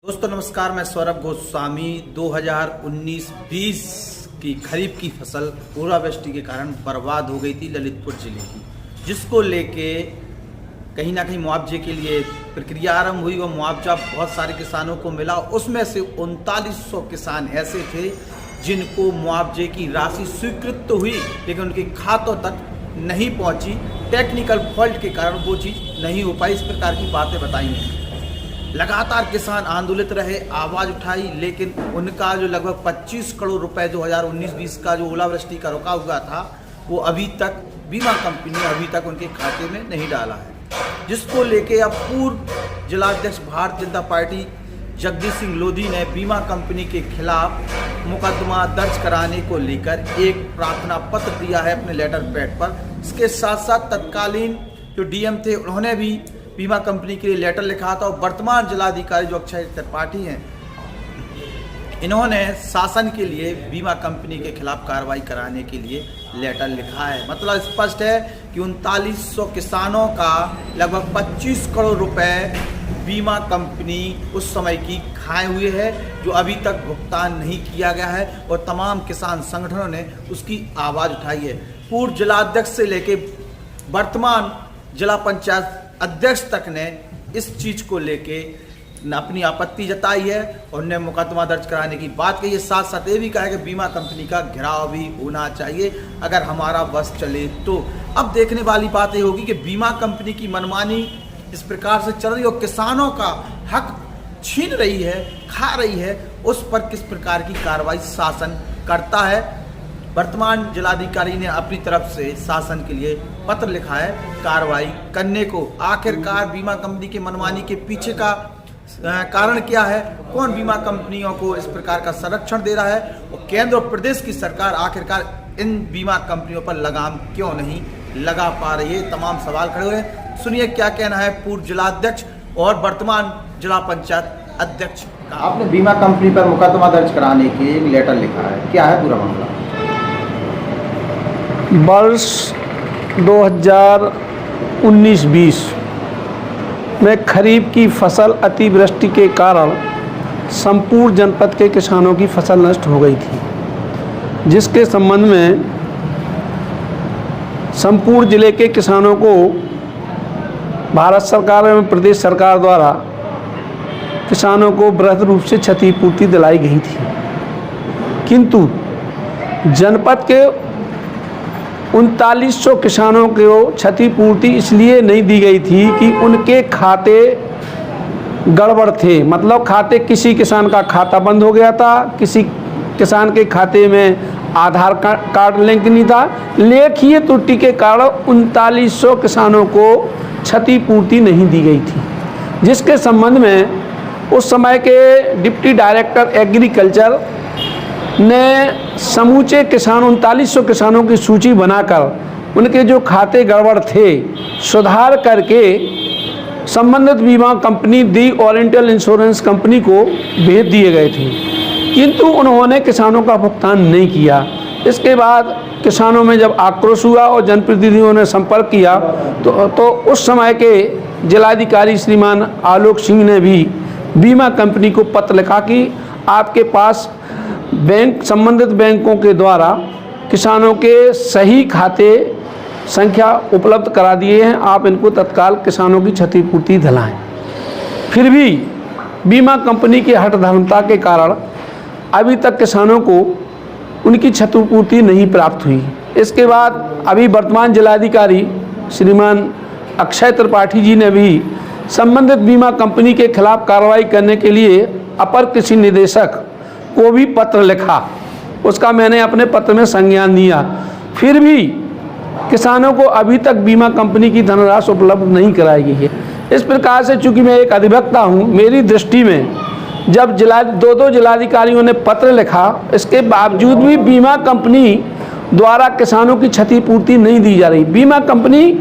दोस्तों नमस्कार, मैं सौरभ गोस्वामी। 2019-20 की खरीफ की फसल ओलावृष्टि के कारण बर्बाद हो गई थी ललितपुर जिले की, जिसको लेके कहीं ना कहीं मुआवजे के लिए प्रक्रिया आरंभ हुई और मुआवजा बहुत सारे किसानों को मिला। उसमें से 3900 किसान ऐसे थे जिनको मुआवजे की राशि स्वीकृत तो हुई लेकिन उनके खातों तक नहीं पहुंची। टेक्निकल फॉल्ट के कारण वो चीज़ नहीं हो पाई। इस प्रकार की बातें बताई हैं। लगातार किसान आंदोलित रहे, आवाज़ उठाई, लेकिन उनका जो लगभग 25 करोड़ रुपए 2019-20 का जो ओलावृष्टि का रुका हुआ था वो अभी तक बीमा कंपनी ने अभी तक उनके खाते में नहीं डाला है, जिसको लेके अब पूर्व जिलाध्यक्ष भारतीय जनता पार्टी जगदीश सिंह लोधी ने बीमा कंपनी के खिलाफ मुकदमा दर्ज कराने को लेकर एक प्रार्थना पत्र दिया है अपने लेटर पैड पर। इसके साथ साथ तत्कालीन जो डीएम थे उन्होंने भी बीमा कंपनी के लिए लेटर लिखा था और वर्तमान जिलाधिकारी जो अक्षय त्रिपाठी हैं इन्होंने शासन के लिए बीमा कंपनी के खिलाफ कार्रवाई कराने के लिए लेटर लिखा है। मतलब स्पष्ट है कि 3900 किसानों का लगभग 25 करोड़ रुपए बीमा कंपनी उस समय की खाए हुए है, जो अभी तक भुगतान नहीं किया गया है और तमाम किसान संगठनों ने उसकी आवाज़ उठाई है। पूर्व जिलाध्यक्ष से लेके वर्तमान जिला पंचायत अध्यक्ष तक ने इस चीज़ को लेके अपनी आपत्ति जताई है और उन्हें मुकदमा दर्ज कराने की बात कही है। साथ साथ ये भी कहा है कि बीमा कंपनी का घेराव भी होना चाहिए अगर हमारा बस चले तो। अब देखने वाली बात ये होगी कि बीमा कंपनी की मनमानी इस प्रकार से चल रही है और किसानों का हक छीन रही है, खा रही है, उस पर किस प्रकार की कार्रवाई शासन करता है। वर्तमान जिलाधिकारी ने अपनी तरफ से शासन के लिए पत्र लिखा है कार्रवाई करने को। आखिरकार बीमा कंपनी के मनमानी के पीछे का कारण क्या है, कौन बीमा कंपनियों को इस प्रकार का संरक्षण दे रहा है और केंद्र और प्रदेश की सरकार आखिरकार इन बीमा कंपनियों पर लगाम क्यों नहीं लगा पा रही है। तमाम सवाल खड़े हुए हैं। सुनिए क्या कहना है पूर्व जिलाध्यक्ष और वर्तमान जिला पंचायत अध्यक्ष का। आपने बीमा कंपनी पर मुकदमा दर्ज कराने के एक लेटर लिखा है, क्या है पूरा मामला? वर्ष 2019-20 में खरीफ की फसल अतिवृष्टि के कारण संपूर्ण जनपद के किसानों की फसल नष्ट हो गई थी, जिसके संबंध में संपूर्ण जिले के किसानों को भारत सरकार एवं प्रदेश सरकार द्वारा किसानों को वृहद रूप से क्षतिपूर्ति दिलाई गई थी। किंतु जनपद के 3900 किसानों को क्षतिपूर्ति इसलिए नहीं दी गई थी कि उनके खाते गड़बड़ थे। मतलब खाते, किसी किसान का खाता बंद हो गया था, किसी किसान के खाते में आधार कार्ड लिंक नहीं था। लेखीय त्रुटि के कारण 3900 किसानों को क्षतिपूर्ति नहीं दी गई थी, जिसके संबंध में उस समय के डिप्टी डायरेक्टर एग्रीकल्चर ने समूचे किसान 3900 किसानों की सूची बनाकर उनके जो खाते गड़बड़ थे सुधार करके संबंधित बीमा कंपनी दी ओरिएंटल इंश्योरेंस कंपनी को भेज दिए गए थे, किंतु उन्होंने किसानों का भुगतान नहीं किया। इसके बाद किसानों में जब आक्रोश हुआ और जनप्रतिनिधियों ने संपर्क किया तो उस समय के जिलाधिकारी श्रीमान आलोक सिंह ने भी बीमा कंपनी को पत्र लिखा कि आपके पास बैंक, संबंधित बैंकों के द्वारा किसानों के सही खाते संख्या उपलब्ध करा दिए हैं, आप इनको तत्काल किसानों की क्षतिपूर्ति दिलाएं। फिर भी बीमा कंपनी की हठधर्मता के कारण अभी तक किसानों को उनकी क्षतिपूर्ति नहीं प्राप्त हुई। इसके बाद अभी वर्तमान जिलाधिकारी श्रीमान अक्षय त्रिपाठी जी ने भी संबंधित बीमा कंपनी के खिलाफ कार्रवाई करने के लिए अपर कृषि निदेशक को भी पत्र लिखा। उसका मैंने अपने पत्र में संज्ञान दिया। फिर भी किसानों को अभी तक बीमा कंपनी की धनराशि उपलब्ध नहीं कराई गई है। इस प्रकार से चूंकि मैं एक अधिवक्ता हूँ, मेरी दृष्टि में जब दो जिलाधिकारियों ने पत्र लिखा, इसके बावजूद भी बीमा कंपनी द्वारा किसानों की क्षतिपूर्ति नहीं दी जा रही। बीमा कंपनी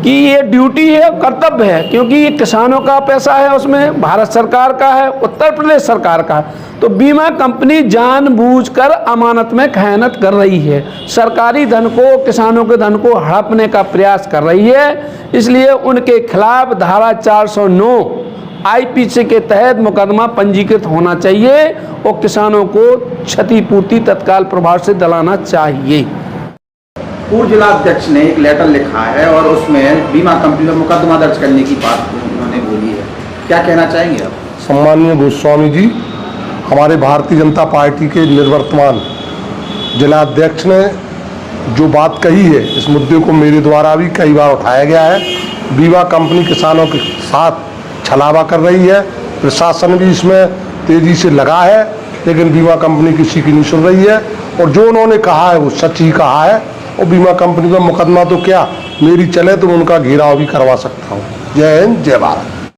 कि ये ड्यूटी है, कर्तव्य है, क्योंकि ये किसानों का पैसा है, उसमें भारत सरकार का है, उत्तर प्रदेश सरकार का है। तो बीमा कंपनी जानबूझकर अमानत में खयानत कर रही है, सरकारी धन को, किसानों के धन को हड़पने का प्रयास कर रही है। इसलिए उनके खिलाफ धारा 409 आईपीसी के तहत मुकदमा पंजीकृत होना चाहिए और किसानों को क्षतिपूर्ति तत्काल प्रभाव से दिलाना चाहिए। पूर्व जिला अध्यक्ष ने एक लेटर लिखा है और उसमें बीमा कंपनी पर मुकदमा दर्ज करने की बात उन्होंने बोली है, क्या कहना चाहेंगे आप? सम्माननीय गोस्वामी जी, हमारे भारतीय जनता पार्टी के निवर्तमान जिला अध्यक्ष ने जो बात कही है, इस मुद्दे को मेरे द्वारा भी कई बार उठाया गया है। बीमा कंपनी किसानों के साथ छलावा कर रही है, प्रशासन भी इसमें तेजी से लगा है, लेकिन बीमा कंपनी किसी की नहीं सुन रही है। और जो उन्होंने कहा है वो सच ही कहा है। और बीमा कंपनी का मुकदमा तो क्या मेरी चले तो उनका घेराव भी करवा सकता हूँ। जय हिंद, जय भारत।